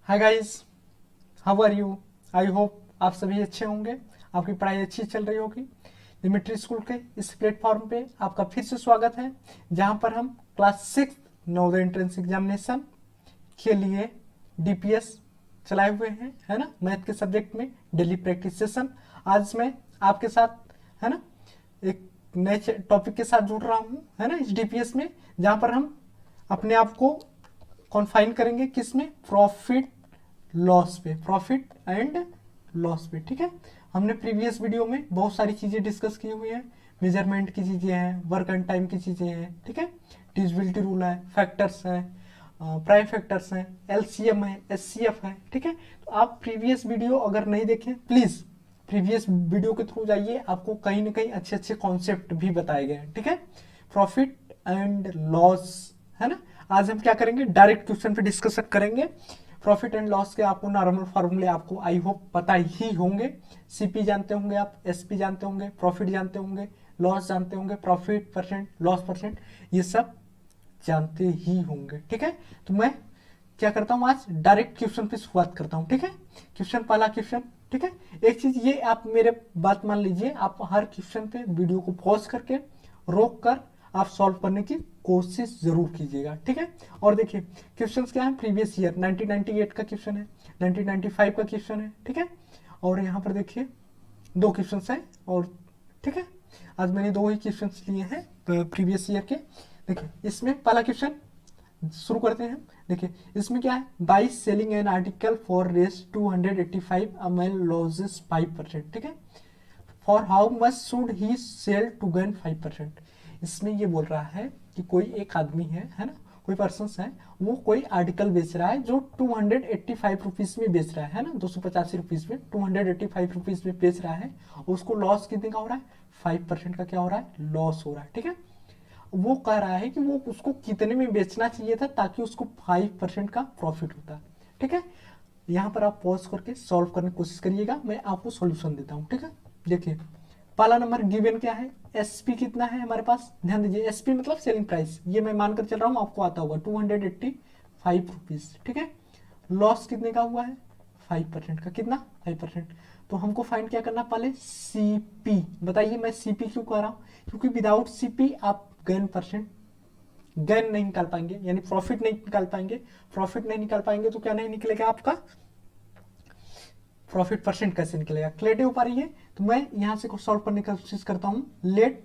Hi guys, how are you. I hope आप सभी अच्छे होंगे, आपकी पढ़ाई अच्छी चल रही होगी। लिमिट्री स्कूल के इस प्लेटफॉर्म पे आपका फिर से स्वागत है, जहां पर हम क्लास 6 नवोदय एंट्रेंस एग्जामिनेशन के लिए डीपीएस चलाए हुए हैं, है ना, मैथ के सब्जेक्ट में डेली प्रैक्टिस सेशन। आज मैं आपके साथ, है ना, एक नए टॉपिक के साथ जुड़ रहा हूँ, है ना, इस डीपीएस में, जहां पर हम अपने आप को कॉन्फाइन करेंगे किसमें, प्रॉफिट लॉस पे, प्रॉफिट एंड लॉस पे। ठीक है, हमने प्रीवियस वीडियो में बहुत सारी चीज़ें डिस्कस की हुई हैं। मेजरमेंट की चीज़ें हैं, वर्क एंड टाइम की चीज़ें हैं, ठीक है, डिविजिबिलिटी रूल है, फैक्टर्स हैं, प्राइम फैक्टर्स हैं, एलसीएम है, एचसीएफ है। ठीक है, तो आप प्रीवियस वीडियो अगर नहीं देखें, प्लीज़ प्रीवियस वीडियो के थ्रू जाइए, आपको कहीं ना कहीं अच्छे अच्छे कॉन्सेप्ट भी बताए गए हैं। ठीक है, प्रॉफिट एंड लॉस, है ना। आज हम क्या करेंगे, डायरेक्ट क्वेश्चन पे डिस्कस करेंगे। प्रॉफिट एंड लॉस के आपको नॉर्मल फार्मूले आपको आई होप पता ही होंगे। सीपी जानते होंगे आप, एसपी जानते होंगे, प्रॉफिट जानते होंगे, लॉस जानते होंगे, प्रॉफिट परसेंट, लॉस परसेंट, ये सब जानते ही होंगे। ठीक है, तो मैं क्या करता हूँ, आज डायरेक्ट क्वेश्चन पे शुरुआत करता हूँ। ठीक है, क्वेश्चन, पहला क्वेश्चन। ठीक है, एक चीज ये आप मेरे बात मान लीजिए, आप हर क्वेश्चन पे वीडियो को पॉज करके रोक कर आप सॉल्व करने की कोशिश जरूर कीजिएगा। ठीक है, और देखिए क्वेश्चंस क्या है, प्रीवियस ईयर 1998 का क्वेश्चन है, 1995 का क्वेश्चन है। ठीक है, और यहाँ पर देखिए दो क्वेश्चन है, और ठीक है, आज मैंने दो ही क्वेश्चन लिए हैं प्रीवियस ईयर के। देखिए इसमें पहला क्वेश्चन शुरू करते हैं। देखिए इसमें क्या है, by selling an article for रेस 285 अमेल लॉसेस 5%। ठीक है, for how much should he sell to gain 5%। इसमें ये बोल रहा है कि कोई एक आदमी है ना, कोई पर्सन है, वो कोई आर्टिकल बेच रहा है जो 285 रुपीज में बेच रहा है ना, 285 रुपीज में, 285 रुपीज में बेच रहा है। उसको लॉस कितने का हो रहा है, 5% का क्या हो रहा है, लॉस हो रहा है। ठीक है, वो कह रहा है कि वो उसको कितने में बेचना चाहिए था ताकि उसको 5% का प्रॉफिट होता। ठीक है, यहाँ पर आप पॉज करके सॉल्व करने की कोशिश करिएगा, मैं आपको सॉल्यूशन देता हूँ। ठीक है, देखिए पहला नंबर गिवन क्या है, एसपी कितना है हमारे पास, ध्यान दीजिए, एसपी मतलब सेलिंग प्राइस, ये मैं मानकर चल रहा हूँ आपको आता होगा 285 रुपीज। ठीक है, लॉस कितने का हुआ है, 5% का, कितना, 5%। तो हमको फाइंड क्या करना, पहले सीपी। बताइए मैं सीपी क्यों कह रहा हूँ, क्योंकि विदाउट सीपी आप गेन परसेंट, गेन नहीं निकाल पाएंगे, यानी प्रॉफिट नहीं निकाल पाएंगे। प्रॉफिट नहीं निकाल पाएंगे तो क्या नहीं निकलेगा आपका, प्रॉफिट परसेंट कैसे निकलेगा, क्लियर हो पा रही है। तो मैं यहां से सॉल्व करने की कोशिश करता हूं। Let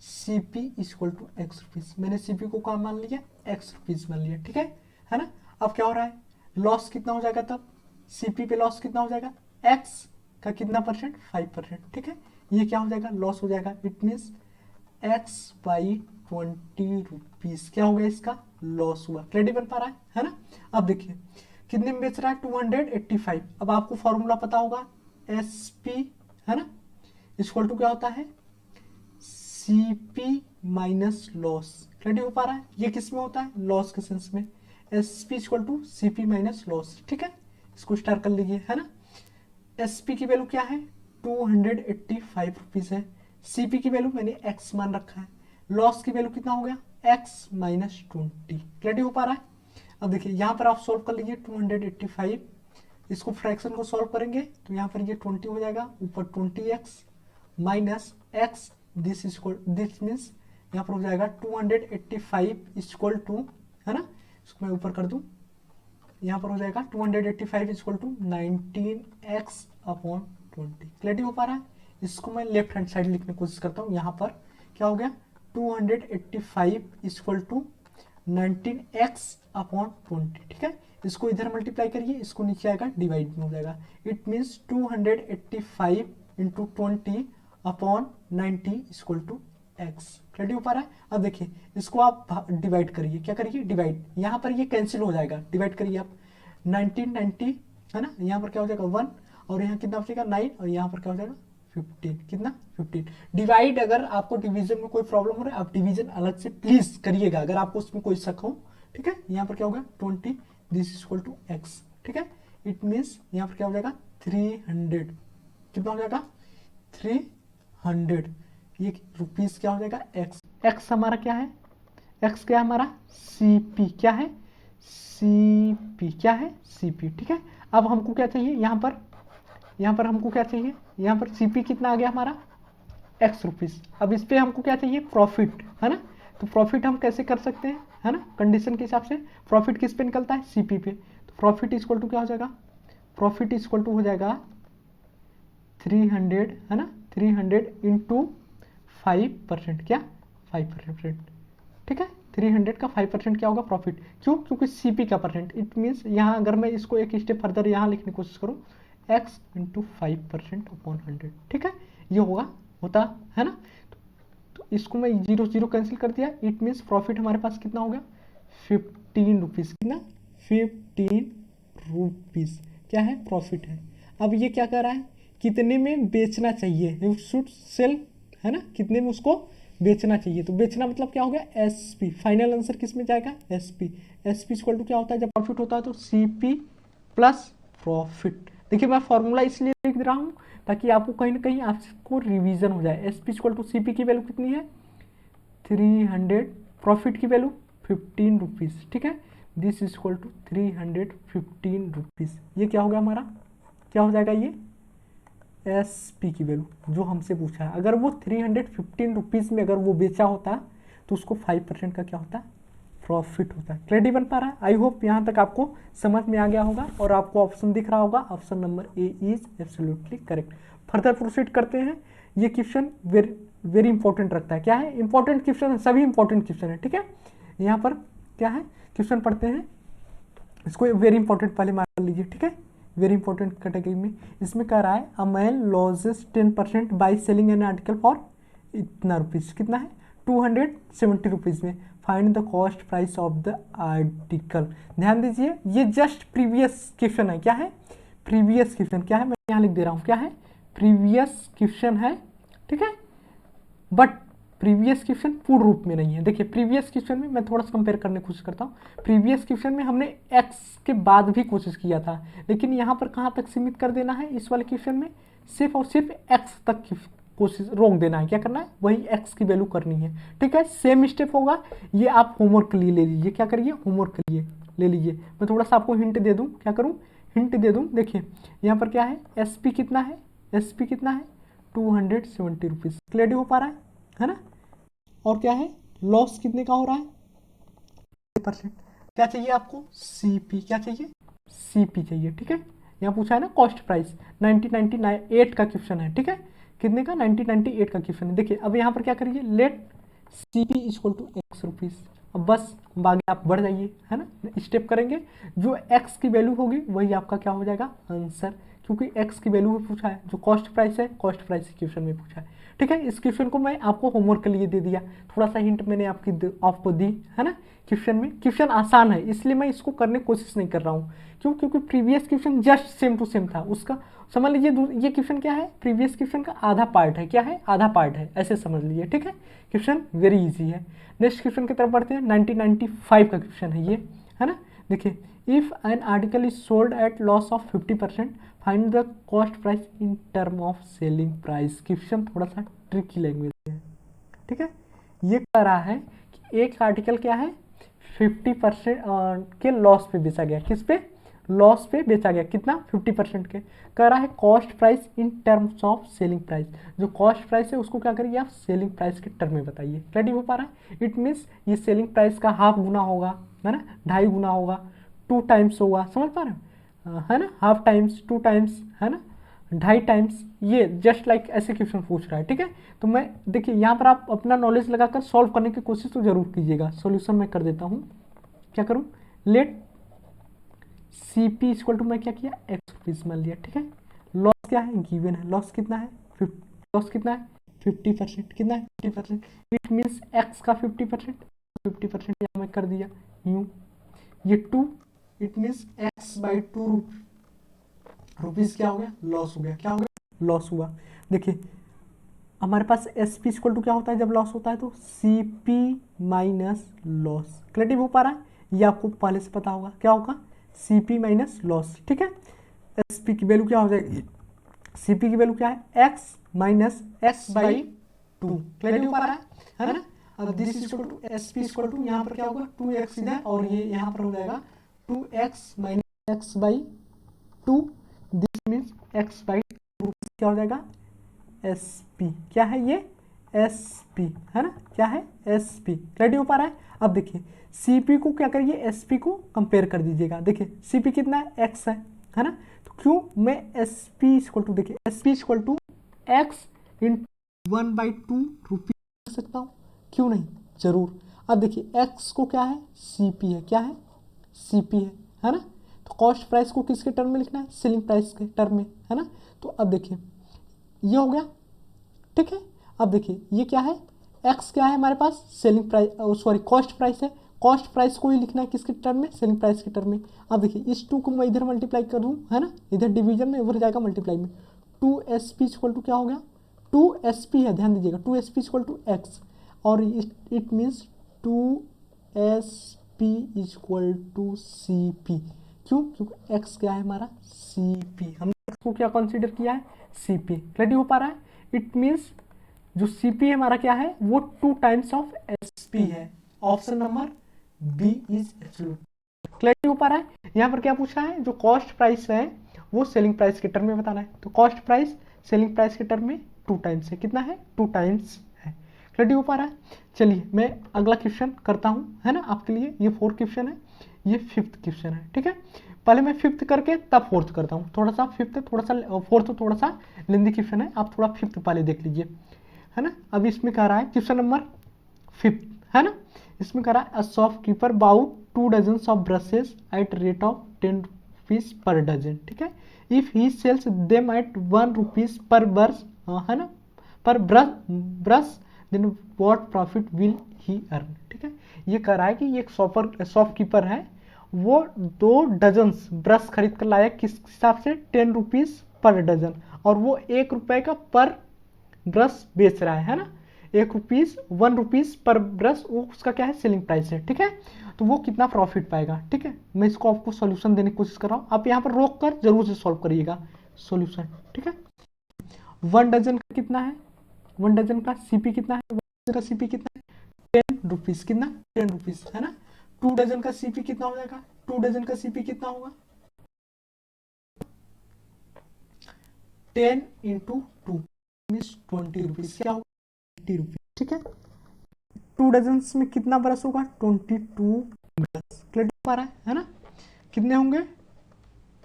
CP equal to X rupees, मैंने सीपी को क्या मान लिया, एक्स रुपीज मान लिया। ठीक है ना। अब क्या हो रहा है, लॉस कितना हो जाएगा, तब सीपी पे लॉस कितना हो जाएगा, एक्स का कितना परसेंट, 5%। ठीक है, ये क्या हो जाएगा, लॉस हो जाएगा। It means x by 20 rupees क्या हो गया, इसका लॉस हुआ। क्लियर बन पा रहा है ना। अब देखिए कितने में बेच रहा है, 285। अब आपको फॉर्मूला पता होगा, एस पी, है ना, इक्वल टू क्या होता है, सीपी माइनस लॉस। क्लियर हो पा रहा है, ये किस में होता है, लॉस के सेंस में, S P equal to CP minus loss. ठीक है, इसको स्टार कर लीजिए, है ना। एस पी की वैल्यू क्या है, 285 रुपीज है। सीपी की वैल्यू मैंने एक्स मान रखा है। लॉस की वैल्यू कितना हो गया, एक्स माइनस 20। क्लियर हो पा रहा है। अब देखिए यहाँ पर आप सोल्व कर लीजिए 285, इसको फ्रैक्शन को सोल्व करेंगे तो यहाँ पर ये 20 हो जाएगा, ऊपर 20x minus x, this equal, this means यहाँ पर हो जाएगा 285 इक्वल टू, है ना, इसको मैं ऊपर कर दूँ, यहाँ पर हो जाएगा 285 equal to 19x upon 20। Clear हो पा रहा है। इसको मैं लेफ्ट हैंड साइड लिखने की कोशिश करता हूँ, यहाँ पर क्या हो गया, 285 इक्वल टू 19x अपॉन 20। ठीक है, इसको इधर मल्टीप्लाई करिए, इसको नीचे आएगा, डिवाइड में हो जाएगा। It means 285 into 20 upon 90 equal to X. Ready हो पा रहा है। अब देखिए इसको आप डिवाइड करिए, क्या करिए, डिवाइड, यहाँ पर ये कैंसिल हो जाएगा, डिवाइड करिए आप, 1990, है ना, यहाँ पर क्या हो जाएगा 1, और यहाँ कितना बचेगा 9, और यहाँ पर क्या हो जाएगा 15, कितना 15। डिवाइड, अगर आपको डिवीजन में कोई प्रॉब्लम हो रहा है आप डिवीजन अलग से प्लीज करिएगा, अगर आपको उसमें कोई शक हो। ठीक है, यहाँ पर क्या होगा 20, दिस इक्वल टू एक्स। ठीक है, इट मीन्स यहाँ पर क्या हो जाएगा 300, कितना हो जाएगा 300, ये रुपीज क्या हो जाएगा एक्स। एक्स हमारा क्या है, एक्स क्या है हमारा, सीपी क्या है, CP क्या है, CP, ठीक है। अब हमको क्या चाहिए यहाँ पर हमको क्या चाहिए, यहाँ पर CP कितना आ गया हमारा, X रुपीस। अब इस पे हमको क्या चाहिए, प्रॉफिट, है ना। तो प्रॉफिट हम कैसे कर सकते हैं, है ना, कंडीशन के हिसाब से प्रॉफिट किस पे निकलता है, CP पे। तो प्रॉफिट इक्वल टू क्या हो जाएगा, प्रॉफिट इक्वल टू हो जाएगा 300, है ना, 300 इंटू 5%, क्या 5%, ठीक है। 300 का 5% क्या होगा, प्रॉफिट। क्यों, क्योंकि CP का परसेंट, इट मीन्स यहाँ अगर मैं इसको एक स्टेप फर्दर यहाँ लिखने की कोशिश करूँ, X इंटू 5% अपॉन 100, ठीक है, ये होता है ना। तो इसको मैं 0 0 कैंसिल कर दिया, इट मीन्स प्रॉफिट हमारे पास कितना हो गया, 15 रुपीज़, कितना, 15 रुपीज़ क्या है, प्रॉफिट है। अब ये क्या कर रहा है, कितने में बेचना चाहिए, यू शुड सेल, है ना, कितने में उसको बेचना चाहिए। तो बेचना मतलब क्या हो गया, SP, फाइनल आंसर किस में जाएगा, SP। SP इक्वल टू क्या होता है, जब प्रॉफिट होता है तो CP प्लस प्रॉफिट। देखिए मैं फॉर्मूला इसलिए लिख रहा हूँ ताकि आपको कहीं ना कहीं आपको रिवीजन हो जाए। SP इक्वल टू CP की वैल्यू कितनी है, 300, प्रॉफिट की वैल्यू 15 रुपीज़, ठीक है। This is equal to 315 rupees. ये क्या हो गया हमारा, क्या हो जाएगा ये, SP की वैल्यू जो हमसे पूछा है। अगर वो 315 रुपीज़ में अगर वो बेचा होता तो उसको 5% का क्या होता, प्रॉफिट होता है। क्लियरली बन पा रहा है, आई होप यहाँ तक आपको समझ में आ गया होगा और आपको ऑप्शन दिख रहा होगा, option number A is absolutely correct. Further proceed करते हैं। ये क्वेश्चन वेरी इंपॉर्टेंट रखता है, क्या है, इंपॉर्टेंट क्वेश्चन है, सभी इंपॉर्टेंट क्वेश्चन है, ठीक है। यहाँ पर क्या है, क्वेश्चन पढ़ते हैं, इसको वेरी इंपॉर्टेंट पहले मान लीजिए, ठीक है, वेरी इंपॉर्टेंट कैटेगरी में। इसमें कह रहा है a man lodges 10% by selling an article for इतना रुपीज़, कितना है, 270 रुपीज़ में। Find the cost price of the article. ध्यान दीजिए ये जस्ट प्रीवियस क्वेश्चन है, क्या है, प्रीवियस क्वेश्चन, क्या है, मैं यहाँ लिख दे रहा हूँ, क्या है, प्रीवियस क्वेश्चन है, ठीक है। बट प्रीवियस क्वेश्चन पूर्ण रूप में नहीं है। देखिए प्रीवियस क्वेश्चन में मैं थोड़ा सा कंपेयर करने की कोशिश करता हूँ। प्रीवियस क्वेश्चन में हमने एक्स के बाद भी कोशिश किया था, लेकिन यहाँ पर कहाँ तक सीमित कर देना है, इस वाले क्वेश्चन में सिर्फ और सिर्फ एक्स तक की कोशिश रोक देना है। क्या करना है, वही एक्स की वैल्यू करनी है, ठीक है। सेम स्टेप होगा, ये आप होमवर्क के लिए ले लीजिए, क्या करिए, होमवर्क के लिए ले लीजिए। मैं थोड़ा सा आपको हिंट दे दूँ, क्या करूँ, हिंट दे दूँ। देखिए यहाँ पर क्या है, SP कितना है, SP कितना है, 270 रुपीज़। क्लियर हो पा रहा है ना। और क्या है, लॉस कितने का हो रहा है, %. क्या चाहिए आपको, CP, क्या चाहिए, CP चाहिए, ठीक है। यहाँ पूछा है ना कॉस्ट प्राइस, 1998 का क्वेश्चन है, ठीक है, कितने का, 1998 का क्वेश्चन है। देखिए अब यहाँ पर क्या करिए, let CP equal to X rupees. अब बस आगे आप बढ़ जाइए, है ना, स्टेप करेंगे, जो X की वैल्यू होगी वही आपका क्या हो जाएगा, आंसर। क्योंकि X की वैल्यू में पूछा है, जो कॉस्ट प्राइस है, कॉस्ट प्राइस क्वेश्चन में पूछा है, ठीक है। इस क्वेश्चन को मैं आपको होमवर्क के लिए दे दिया, थोड़ा सा हिंट मैंने आपको दी, है ना। क्वेश्चन में, क्वेश्चन आसान है इसलिए मैं इसको करने की कोशिश नहीं कर रहा हूँ। क्यों, क्योंकि previous question just same to same था, उसका समझ लीजिए। ये क्वेश्चन क्या है, प्रीवियस क्वेश्चन का आधा पार्ट है, क्या है, आधा पार्ट है, ऐसे समझ लीजिए, ठीक है। क्वेश्चन वेरी इजी है। नेक्स्ट क्वेश्चन की तरफ बढ़ते हैं, 1995 का क्वेश्चन है ये, है ना। देखिए if an article is sold at loss of 50%, find the cost price in term of selling price. Question थोड़ा सा ट्रिकी लैंग्वेज है, ठीक है। ये कह रहा है कि एक आर्टिकल क्या है, 50% के लॉस पे बेचा गया, किस पे, लॉस पे बेचा गया, कितना, 50% के। कह रहा है cost price in terms of selling price. जो कॉस्ट प्राइस है उसको क्या करिए आप, सेलिंग प्राइस के टर्म में बताइए। रेडी हो पा रहा है, इट मीन्स ये सेलिंग प्राइस का हाफ गुना होगा, है ना, 2.5 गुना होगा, 2 टाइम्स होगा, समझ पा रहे हो, है ना, हाफ टाइम्स, 2 टाइम्स, है ना, 2.5 टाइम्स। ये जस्ट लाइक ऐसे क्वेश्चन पूछ रहा है, ठीक है। तो मैं देखिए यहाँ पर आप अपना नॉलेज लगाकर सॉल्व करने की कोशिश तो जरूर कीजिएगा। सॉल्यूशन मैं कर देता हूँ, क्या करूँ, लेट CP इक्वल टू मैं क्या किया, X रुपीज़ मान लिया, ठीक है। लॉस क्या है, गिवन है, लॉस कितना है, लॉस कितना है, 50%, कितना है, 50%। इट मीन्स X का 50%, 50% यहाँ मैं कर दिया यूँ, ये 2, it means X by 2 rupees क्या हो गया, लॉस हो गया, क्या हो गया, लॉस हुआ। देखिए हमारे पास SP इक्वल टू क्या होता है जब लॉस होता है, तो CP माइनस लॉस। क्लियर हो पा रहा है, ये आपको पहले से पता होगा, क्या होगा, CP माइनस लॉस, ठीक है। SP की वैल्यू क्या हो जाएगी, CP की वैल्यू क्या है, X minus X by 2। Clear हो पा रहा है ना। अब this is equal to S P equal to यहाँ पर क्या होगा 2x इधर और ये यहाँ पर हो जाएगा 2x minus x by 2, this means x by 2 क्या हो जाएगा एस पी। क्या है ये एस पी है ना, क्या है एस पी। रेडी हो पा रहा है। अब देखिए सी पी को क्या करिए एस पी को कंपेयर कर दीजिएगा। देखिए सी पी कितना है एक्स है ना, तो क्यों मैं एस पी इक्वल टू देखिए S P equal to X in 1/2 rupees लिख सकता हूँ, क्यों नहीं, जरूर। अब देखिए एक्स को क्या है सी पी है, क्या है सी पी है ना, तो कॉस्ट प्राइस को किसके टर्म में लिखना है सेलिंग प्राइस के टर्म में है ना। तो अब देखिए ये हो गया, ठीक है। अब देखिए ये क्या है एक्स क्या है हमारे पास selling price, sorry cost price है, कॉस्ट प्राइस को ही लिखना है किसके टर्म में सेलिंग प्राइस के टर्म में। अब देखिए इस 2 को मैं इधर मल्टीप्लाई कर दूँ है ना, इधर डिवीजन में उधर जाएगा मल्टीप्लाई में, 2SP इक्वल टू क्या हो गया 2SP है, ध्यान दीजिएगा 2SP इक्वल टू एक्स और it means 2SP equal to CP। क्यों, क्योंकि एक्स क्या है हमारा CP, हमने एक्स को क्या कंसीडर किया है CP। रेडी हो पा रहा है। इट मीन्स जो CP है हमारा क्या है वो 2 टाइम्स ऑफ SP है। Option number B is absolute. Clear हो पा रहा है। यहाँ पर क्या पूछा है जो कॉस्ट प्राइस है वो सेलिंग प्राइस के टर्म में बताना है, तो कॉस्ट प्राइस सेलिंग प्राइस के टर्म में 2 टाइम्स है, कितना है 2 टाइम्स है। क्लियर हो पा रहा है। चलिए मैं अगला क्वेश्चन करता हूँ है ना आपके लिए, ये 4th क्वेश्चन है, ये 5th क्वेश्चन है, ठीक है। पहले मैं 5th करके तब 4th करता हूँ, थोड़ा सा 5th थोड़ा सा 4th थोड़ा सा लेंदी क्वेश्चन है, आप थोड़ा 5th पहले देख लीजिए है ना। अब इसमें कह रहा है क्वेश्चन नंबर 5 है ना, इसमें कह रहा है a shopkeeper bought 2 dozen of brushes at rate of 10 rupees per dozen, ठीक है। If he sells them at 1 rupees per brush है ना, per brush then what profit will he earn, ठीक है। ये कह रहा है कि एक शॉपकीपर है, वो 2 डजन ब्रश खरीद कर लाया किस हिसाब से 10 रुपीज पर डजन, और वो 1 रुपए का पर ब्रश बेच रहा है ना, 1 रुपीज पर ब्रश, वो उसका क्या है सेलिंग प्राइस है, ठीक है। तो वो कितना प्रॉफिट पाएगा, ठीक है। मैं इसको आपको सॉल्यूशन देने की कोशिश कर रहा हूँ, आप यहाँ पर रोक कर जरूर से सॉल्व करिएगा सॉल्यूशन, ठीक है। 1 डजन का कितना है, 1 डजन का सीपी कितना है, 1 डजन का सीपी कितना है 10 रुपीज, कितना 10 रुपीज है ना। 2 डजन का सीपी कितना हो जाएगा, 2 डजन का सीपी कितना होगा 10 इंटू 2 मीन्स 20 रुपीज, क्या होगा 80 रुपीज, ठीक है। 2 डजन में कितना ब्रश होगा 22 ब्रश। क्लियर पा रहा है ना, कितने होंगे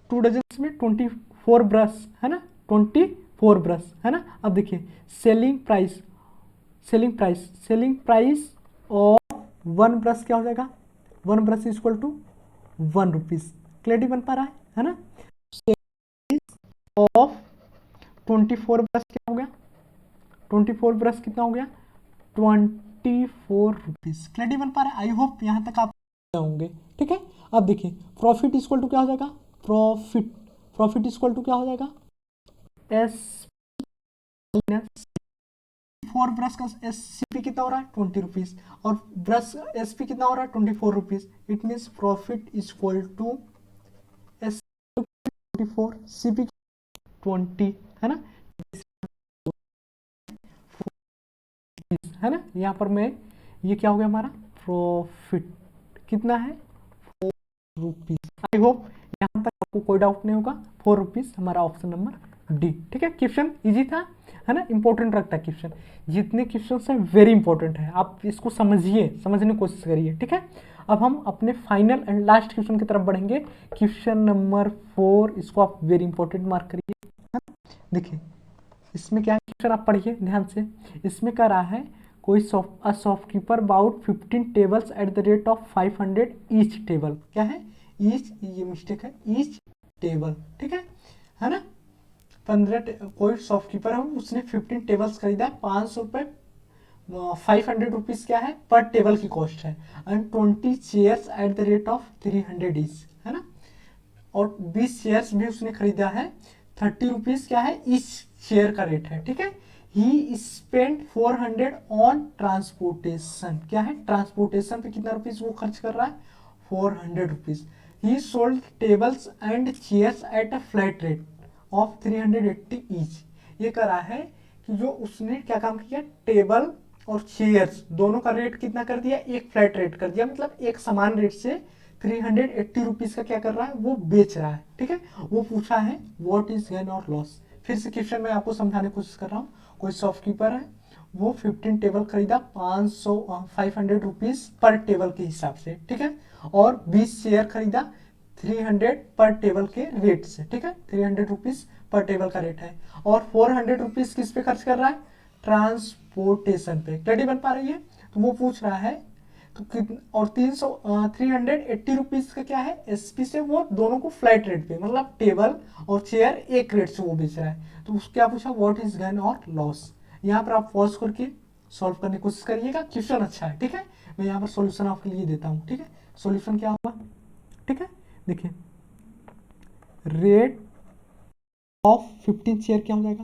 2 डजन में 24 ब्रश है ना, 24 ब्रश है ना। अब देखिए सेलिंग प्राइस ऑफ 1 ब्रश क्या हो जाएगा 1 brush equal to 1 rupees. Clarity बन पा रहा है ना। ऑफ 24 ब्रश क्या हो गया 24 ब्रश कितना हो गया 24 रुपीज। क्लियरिटी बन पा रहा है। आई होप यहाँ तक आप होंगे, ठीक है। अब देखिए प्रॉफिट इक्वल टू क्या हो जाएगा, प्रॉफिट इक्वल टू क्या हो जाएगा एस माइनस 4 ब्रश का एससीपी कितना हो रहा है 20 रुपीज और ब्रश एसपी कितना हो रहा है 24 rupees. It means profit equal to S 24 CP 20 है ना, है ना। यहाँ पर मैं ये क्या हो गया हमारा प्रॉफिट कितना है 4 रुपीज। आई होप यहाँ तक आपको कोई डाउट नहीं होगा। 4 रुपीज हमारा ऑप्शन नंबर डी, ठीक है। क्वेश्चन इजी था है ना, इंपॉर्टेंट रखता है क्वेश्चन, जितने क्वेश्चन हैं वेरी इंपॉर्टेंट है, आप इसको समझने की कोशिश करिए, ठीक है। अब हम अपने फाइनल एंड लास्ट क्वेश्चन की तरफ बढ़ेंगे, क्वेश्चन नंबर 4, इसको आप वेरी इंपॉर्टेंट मार्क करिए, है ना। देखिए इसमें क्या है क्वेश्चन आप पढ़िए ध्यान से। इसमें कह रहा है कोई shopkeeper about 15 tables at the rate of 500 each table, क्या है ईच, ये मिस्टेक है ईच टेबल, ठीक है ना। 15 कोई शॉपकीपर है उसने 15 टेबल्स खरीदा है 500 रुपए 500 रुपीज क्या है पर टेबल की कॉस्ट है, and 20 chairs at the rate of 300 each, है ना। और 20 चेयर्स भी उसने खरीदा है 30 रुपीज क्या है इस चेयर का रेट है, ठीक है। ही स्पेंड 400 ऑन ट्रांसपोर्टेशन, क्या है ट्रांसपोर्टेशन पे कितना रुपीज वो खर्च कर रहा है 400 rupees. He sold tables and chairs at a flat rate of 380 each. ये कह रहा है कि जो उसने क्या काम किया टेबल और शेयर्स दोनों का रेट कितना कर दिया, एक फ्लैट रेट कर दिया, मतलब एक समान रेट से 380 रुपीज का क्या कर रहा है, वो बेच रहा है। ठीक है, वो पूछा है व्हाट इज गेन और लॉस। फिर से क्वेश्चन में आपको समझाने की कोशिश कर रहा हूँ। कोई शॉपकीपर है, वो 15 टेबल खरीदा 500 रुपीज पर टेबल के हिसाब से। ठीक है, और 20 शेयर खरीदा 300 पर टेबल के रेट से। ठीक है, 300 रुपीज पर टेबल का रेट है, और 400 रुपीज किस पे खर्च कर रहा है, ट्रांसपोर्टेशन पे। क्लियर बन पा रही है, तो वो पूछ रहा है तो और 380 रुपीज का क्या है, एसपी से वो दोनों को फ्लैट रेट पे, मतलब टेबल और चेयर एक रेट से वो बेच रहा है। तो उसको क्या पूछा, व्हाट इज गेन और लॉस। यहाँ पर आप पॉज करके सॉल्व करने की कोशिश करिएगा, क्वेश्चन अच्छा है। ठीक है, मैं यहाँ पर सॉल्यूशन आपके लिए देता हूँ। ठीक है, सॉल्यूशन क्या होगा, ठीक है, देखिए रेट ऑफ 15 शेयर क्या हो जाएगा,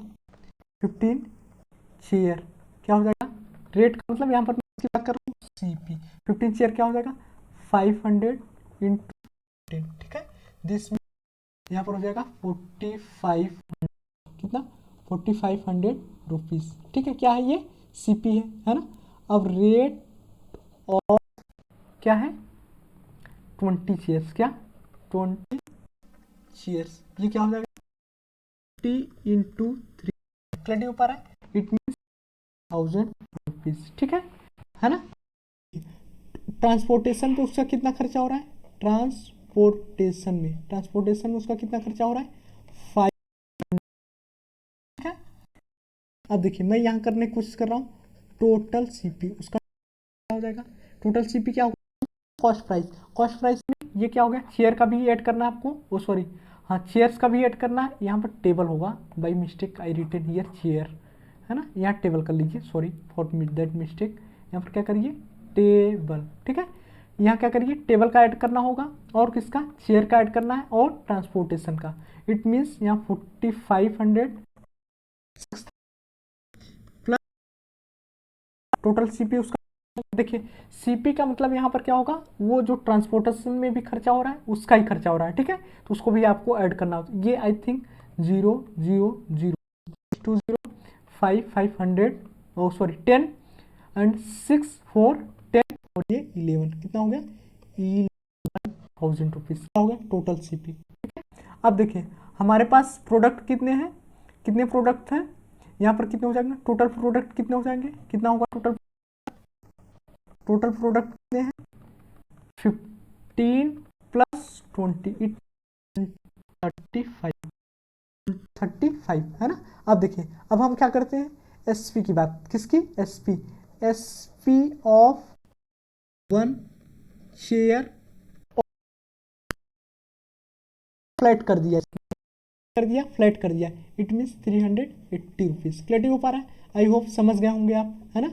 15 शेयर क्या हो जाएगा, रेट का मतलब यहाँ पर मैं इसकी बात कर रहा हूँ सीपी। 15 शेयर क्या हो जाएगा, 500 इंटू 15। ठीक है, दिस यहाँ पर हो जाएगा 45, कितना 4500 रुपीज। ठीक है, क्या है ये, सीपी है ना। अब रेट ऑफ क्या है, 20 शेयर्स, क्या 20 शेयर्स, ये क्या हो जाएगा 20 इंटू 3, क्लियर ऊपर है, इट मीन्स 1000 रुपीज। ठीक है ना। ट्रांसपोर्टेशन पे उसका कितना खर्चा हो रहा है, ट्रांसपोर्टेशन में उसका कितना खर्चा हो रहा है, 5। ठीक है, अब देखिए मैं यहाँ करने की कोशिश कर रहा हूँ, टोटल सीपी उसका क्या हो जाएगा, टोटल सीपी क्या होगा, कॉस्ट प्राइस। कॉस्ट प्राइस में ये क्या हो गया, शेयर का भी ऐड करना है आपको, ओ सॉरी हाँ शेयर्स का भी ऐड करना है। यहाँ पर टेबल होगा, by mistake I written here share, है ना, यहाँ टेबल कर लीजिए, सॉरी फॉर दैट मिस्टेक। यहाँ पर क्या करिए, टेबल। ठीक है, यहाँ क्या करिए, टेबल का ऐड करना होगा, और किसका, शेयर का ऐड करना है, और ट्रांसपोर्टेशन का। इट मीन्स यहाँ 4500 प्लस टोटल सीपी उसका। देखिए सीपी का मतलब यहाँ पर क्या होगा, वो जो ट्रांसपोर्टेशन में भी खर्चा हो रहा है उसका ही खर्चा हो रहा है। ठीक है, तो उसको भी आपको ऐड करना होगा। ये I think 000 205 500 oh sorry 10 and 6 4 10 और ये 11, कितना हो गया, 11,000 रुपीज क्या हो गया टोटल सीपी। ठीक है, अब देखिए हमारे पास प्रोडक्ट कितने हैं, कितने प्रोडक्ट हैं, यहाँ पर कितने हो जाएंगे, टोटल प्रोडक्ट कितने हो जाएंगे, कितना होगा टोटल प्रोडक्ट कितने हैं, 15 प्लस 20 इट 35 है ना। अब देखिए अब हम क्या करते हैं, एसपी की बात, किसकी, SP, SP of 1 share flat कर दिया, इट मीन्स 380 रुपीज। क्लियर हो पा रहा है, आई होप समझ गए होंगे आप, है ना।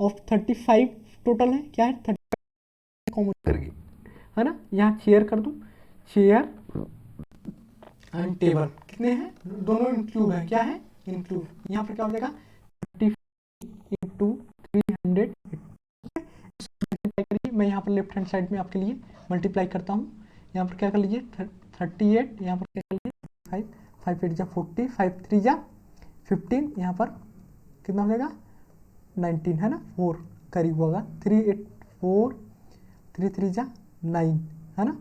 और 35 टोटल है, क्या है 30 कॉमन करके, है ना, यहाँ शेयर कर दूं, शेयर एंड टेबल कितने हैं, दोनों इंक्लूड है, क्या है इंक्लूड। यहाँ पर क्या हो जाएगा 30 इंटू 300, मैं यहाँ पर लेफ्ट हैंड साइड में आपके लिए मल्टीप्लाई करता हूँ। यहाँ पर क्या कर लीजिए 38, यहाँ पर क्या कर लीजिए 5 5 8 जा 40, 5 3 जा 15, यहाँ पर कितना हो जाएगा 19, है ना, 4 करीब होगा, 3 8 4 3 3 जा 9, है ना,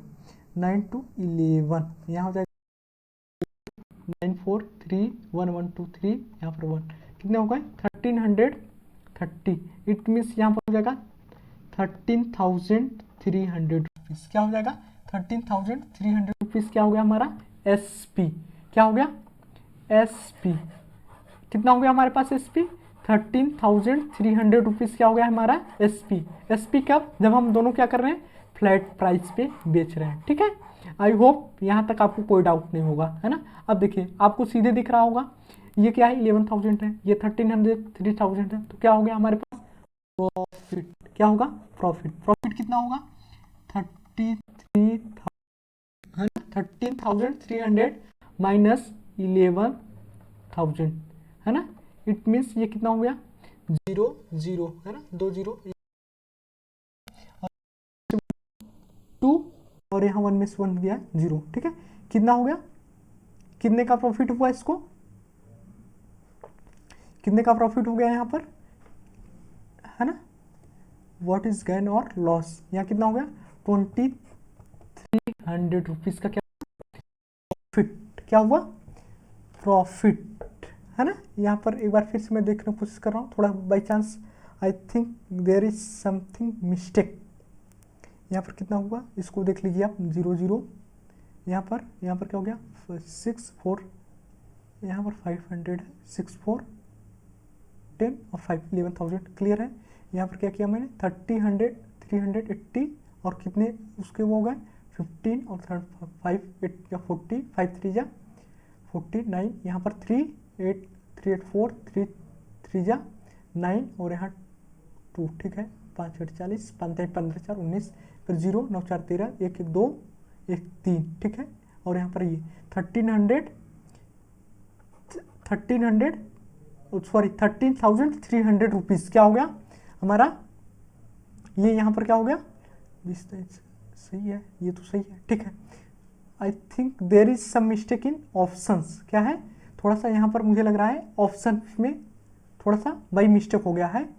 9 to 11, यहाँ हो जाएगा 9 4 3 1 1 2 3, यहाँ पर 1, कितने हो गए 1330। इट मीन्स यहाँ पर हो जाएगा 13,300 रुपीज़, क्या हो जाएगा 13,300 रुपीज़, क्या हो गया हमारा एसपी, क्या हो गया एसपी, कितना हो गया हमारे पास एसपी 13,300 रुपीज़, क्या हो गया हमारा एसपी। एसपी कब, जब हम दोनों क्या कर रहे हैं, फ्लैट प्राइस पे बेच रहे हैं। ठीक है, आई होप यहाँ तक आपको कोई डाउट नहीं होगा, है ना। अब देखिए आपको सीधे दिख रहा होगा, ये क्या है 11,000 है, ये 1300 3000 है, तो क्या हो गया हमारे पास प्रॉफिट, क्या होगा प्रॉफिट, प्रॉफिट कितना होगा 13,300 माइनस 11,000, है ना। इट मीन्स ये कितना हो गया 0 0, है ना, 2 0 2 और यहाँ 1 में से 1 गया 0। ठीक है, कितना हो गया, कितने का प्रॉफिट हुआ इसको, कितने का प्रॉफिट हो गया यहाँ पर है ना, व्हाट इज गेन और लॉस, यहाँ कितना हो गया 2300 रुपीज़ का क्या प्रॉफिट, क्या हुआ प्रॉफिट, है ना। यहाँ पर एक बार फिर से मैं देखने की कोशिश कर रहा हूँ, थोड़ा by chance I think there is something mistake. यहाँ पर कितना हुआ इसको देख लीजिए आप, 00, यहाँ पर क्या हो गया 64, यहाँ पर 500 है, 64 10 और 5 11,000 क्लियर है। यहाँ पर क्या किया मैंने 30 380 और कितने उसके वो हो गए 15 और 5 8 या 40 5 3 जा 49, यहाँ पर 3 8 3 8 4 3 3 जा 9 और यहाँ 2, ठीक है 5 8 40 5 3 15 4 19, फिर 0 9 4 13 1 1 2 1 3, ठीक है। और यहाँ पर ये 13,300 रुपीज़ क्या हो गया हमारा, ये यहाँ पर क्या हो गया 20, सही है, ये तो सही है, ठीक है। I think there is some mistake in options, क्या है थोड़ा सा यहाँ पर मुझे लग रहा है ऑप्शन में थोड़ा सा बाई मिस्टेक हो गया है,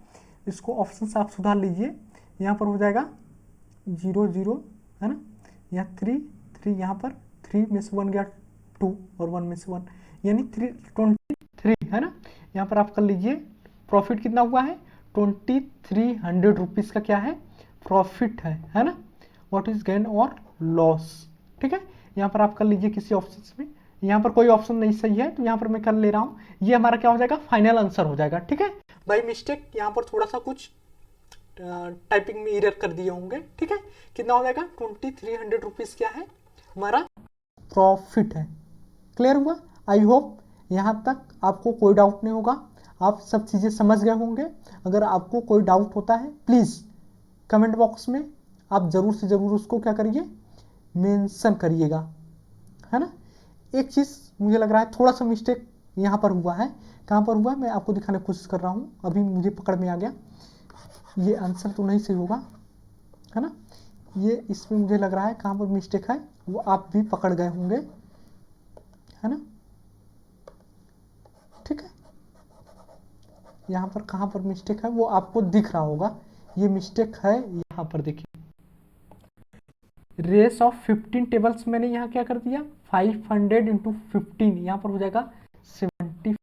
इसको ऑप्शन से आप सुधार लीजिए। यहाँ पर हो जाएगा 0 0, है ना, यहाँ 3 3, यहाँ पर 3 में से 1 गया 2 और 1 में से 1, यानी 23, है ना। यहाँ पर आप कर लीजिए प्रॉफिट कितना हुआ है 2300 रुपीज़ का क्या है प्रॉफिट है ना। व्हाट इज गेन और लॉस, ठीक है। यहाँ पर आप कर लीजिए किसी ऑप्शन में, यहाँ पर कोई ऑप्शन नहीं सही है तो यहाँ पर मैं कर ले रहा हूँ, ये हमारा क्या हो जाएगा फाइनल आंसर हो जाएगा, ठीक है। बाई मिस्टेक यहाँ पर थोड़ा सा कुछ टाइपिंग में एरर कर दिए होंगे, ठीक है। कितना हो जाएगा 2300 रुपीज़ क्या है हमारा प्रॉफिट है, क्लियर हुआ। आई होप यहाँ तक आपको कोई डाउट नहीं होगा, आप सब चीज़ें समझ गए होंगे। अगर आपको कोई डाउट होता है प्लीज़ कमेंट बॉक्स में आप ज़रूर से ज़रूर उसको क्या करिए मेंशन करिएगा, है ना। एक चीज़ मुझे लग रहा है थोड़ा सा मिस्टेक यहाँ पर हुआ है, कहाँ पर हुआ है मैं आपको दिखाने की कोशिश कर रहा हूँ, अभी मुझे पकड़ में आ गया, ये आंसर तो नहीं सही होगा, है ना। ये इसमें मुझे लग रहा है कहाँ पर मिस्टेक है वो आप भी पकड़ गए होंगे, है ना, ठीक है। यहाँ पर कहाँ पर मिस्टेक है वो आपको दिख रहा होगा, ये मिस्टेक है यहाँ पर देखिए, रेस ऑफ 15 टेबल्स मैंने यहाँ क्या कर दिया 500 इंटू 15, यहाँ पर हो जाएगा 7500,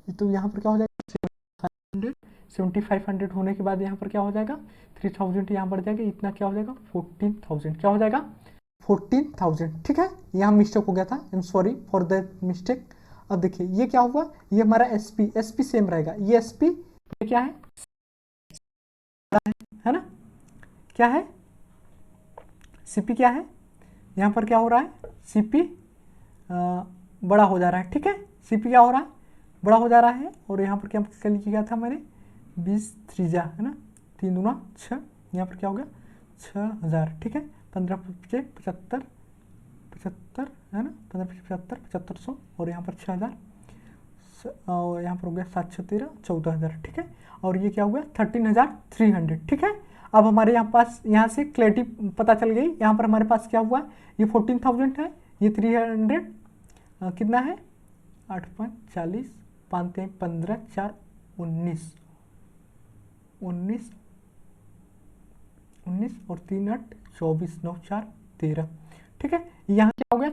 तो यहाँ पर क्या हो जाएगा 7500 होने के बाद यहाँ पर क्या हो जाएगा 3000 यहाँ बढ़ जाएगा, इतना क्या हो जाएगा 14,000, क्या हो जाएगा 14,000, ठीक है। यहाँ मिस्टेक हो गया था, I am sorry for that mistake. अब देखिए ये क्या हुआ, ये हमारा एसपी सेम रहेगा, ये एसपी ये क्या है ना, क्या है सीपी क्या है, यहाँ पर क्या हो रहा है सीपी बड़ा हो जा रहा है, ठीक है। सीपी क्या हो रहा है बड़ा हो जा रहा है, और यहाँ पर क्या लिखा था मैंने 20 3 है ना, 3 दूना 6, यहाँ पर क्या हो गया 6000, ठीक है। 15 5 75 75 है ना, 15 75 7500 और यहाँ पर 6000 और यहाँ पर हो गया 7 6 13 14,000, ठीक है। और ये क्या हो गया 13,300, ठीक है। अब हमारे यहाँ पास यहाँ से क्लैरिटी पता चल गई, यहाँ पर हमारे पास क्या हुआ ये 14,000 है, ये 300 कितना है 8 5 40 5 3 15 4 19 19 19 और 3 8 24 9 4 13, ठीक है। यहाँ क्या हो गया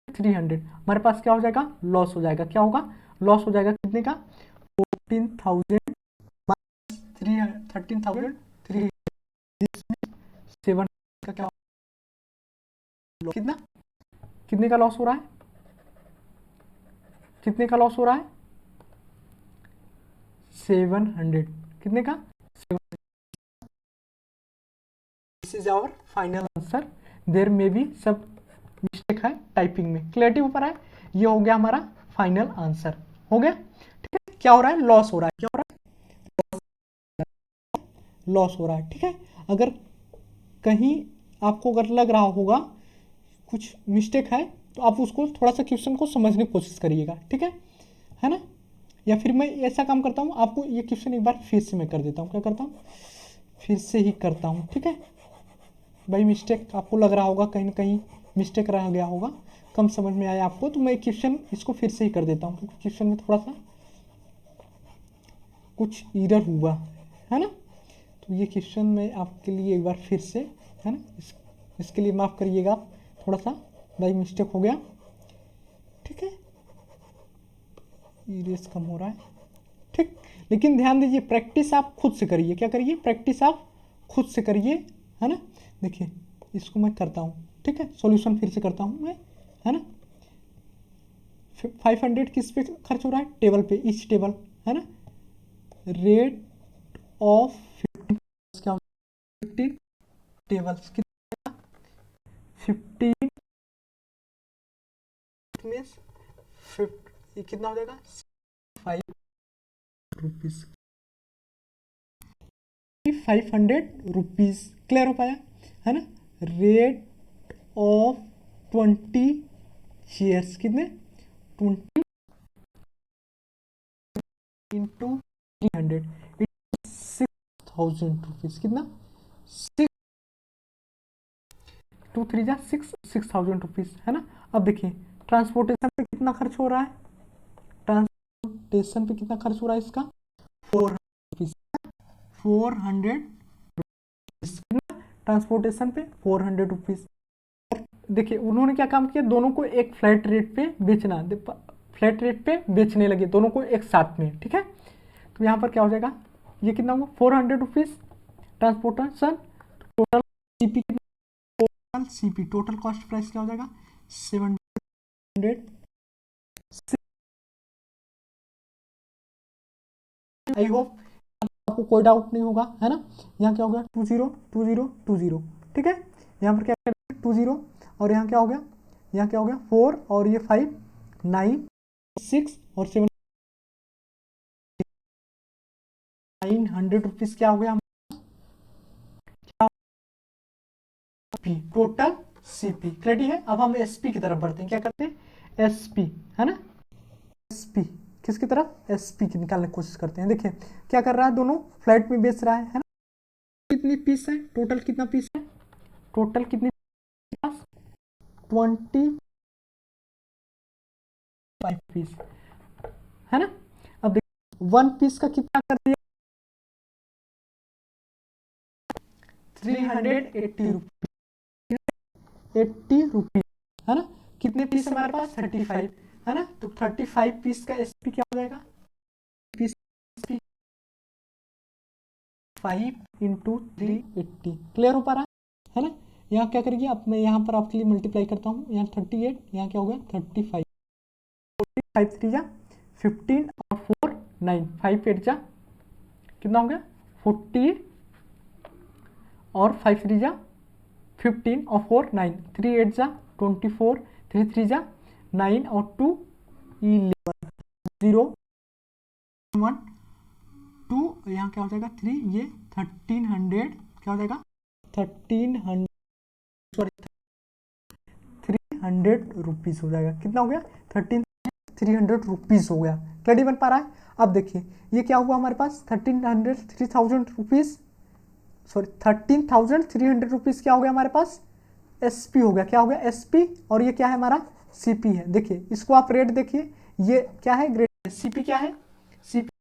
300 हमारे पास क्या हो जाएगा लॉस हो जाएगा, क्या होगा लॉस हो जाएगा कितने का 14,000 13,300 7 का क्या कितना कितने का लॉस हो रहा है, कितने का लॉस हो रहा है 700, कितने का 700। This is our final answer, there में भी सब मिस्टेक है टाइपिंग में, क्लियरिटी ऊपर है, ये हो गया हमारा फाइनल आंसर हो गया, ठीक है। क्या हो रहा है लॉस हो रहा है, क्या हो रहा है लॉस हो रहा है, ठीक है। अगर कहीं आपको अगर लग रहा होगा कुछ मिस्टेक है तो आप उसको थोड़ा सा क्वेश्चन को समझने की कोशिश करिएगा, ठीक है ना। या फिर मैं ऐसा काम करता हूँ आपको ये क्वेश्चन एक बार फिर से मैं कर देता हूँ, क्या करता हूँ फिर से ही करता हूँ, ठीक है। भाई मिस्टेक आपको लग रहा होगा कहीं ना कहीं मिस्टेक रह गया होगा, कम समझ में आया आपको तो मैं क्वेश्चन इसको फिर से ही कर देता हूँ, क्योंकि क्वेश्चन में थोड़ा सा कुछ एरर हुआ है ना। तो ये क्वेश्चन मैं आपके लिए एक बार फिर से, है ना, इसके लिए माफ़ करिएगा आप, थोड़ा सा बाई मिस्टेक हो गया, ठीक है, इरेज कम हो रहा है, ठीक। लेकिन ध्यान दीजिए, प्रैक्टिस आप खुद से करिए, क्या करिए, प्रैक्टिस आप खुद से करिए, है ना। देखिए इसको मैं करता हूँ, ठीक है, सॉल्यूशन फिर से करता हूँ मैं, है ना। 500 किस पे खर्च हो रहा है, टेबल पे, ईच टेबल, है ना। रेट ऑफ 50 टेबल्स, 15 में ये कितना हो जाएगा, 5 रुपीज, 500 रुपीज। क्लियर हो पाया, है ना। रेट ऑफ 20 शेयर्स कितने, 20 इंटू 300, 6,000 रुपीज, कितना, 6,000 रुपीज, है ना। अब देखिए ट्रांसपोर्टेशन पे कितना खर्च हो रहा है, ट्रांसपोर्टेशन पे कितना खर्च हो रहा है इसका, 400 रुपीज, ट्रांसपोर्टेशन पे 400 रुपीज। देखिए उन्होंने क्या काम किया, दोनों को एक फ्लैट रेट पे बेचना, फ्लैट रेट पे बेचने लगे दोनों को एक साथ में, ठीक है। तो यहाँ पर क्या हो जाएगा, ये कितना हुआ, 400 rupees transportation, total CP, total CP, total cost price क्या हो जाएगा, 700। आई होप आपको कोई डाउट नहीं होगा, है ना। यहाँ क्या हो गया, 20 ठीक है। यहाँ पर क्या 20 और यहाँ क्या हो गया, यहाँ क्या हो गया 4 और ये 5, 9, 6 और 7, 900 रुपीज क्या हो गया, टोटल सीपी। रेडी है, अब हम एसपी की तरफ बढ़ते हैं, क्या करते हैं, एसपी, है ना। एसपी किसकी तरफ, एसपी की निकालने की कोशिश करते हैं। देखिए क्या कर रहा है, दोनों फ्लैट में बेच रहा है ना। कितनी पीस है, टोटल कितना पीस है, टोटल कितनी, 25 पीस, है ना। अब देखिए 1 पीस का कितना कर दिया, 380 रुपीज, 80 रुपीज, है ना। कितने पीस हमारे पास, 35, है ना। तो 35 पीस का एसपी क्या हो जाएगा, पीस 5 इंटू 380। क्लियर हो पा रहा है ना। यहाँ क्या करेंगे, अब मैं यहाँ पर आपके लिए मल्टीप्लाई करता हूँ, यहाँ 38, यहाँ क्या हो गया 35, 5 3 जा 15 और 4 9, 5 8 जा कितना हो गया 40 और 5 3 जा 15 और 4 9, 3 8 जा 24, 3 3 जा 9 और 2 11, 0 1 2, यहाँ क्या हो जाएगा 3, ये 1300 क्या हो जाएगा 1300, सॉरी 300 रुपीज हो जाएगा। कितना हो गया 300 रुपीज हो गया। क्लियर बन पा रहा है। अब देखिए ये क्या हुआ हमारे पास 3000 रुपीज, सॉरी 13,300 रुपीज क्या हो गया हमारे पास, एसपी हो गया। क्या हो गया एसपी, और ये क्या है हमारा सीपी है। देखिए इसको आप रेट देखिए, ये क्या है ग्रेड, सीपी क्या है, सीपी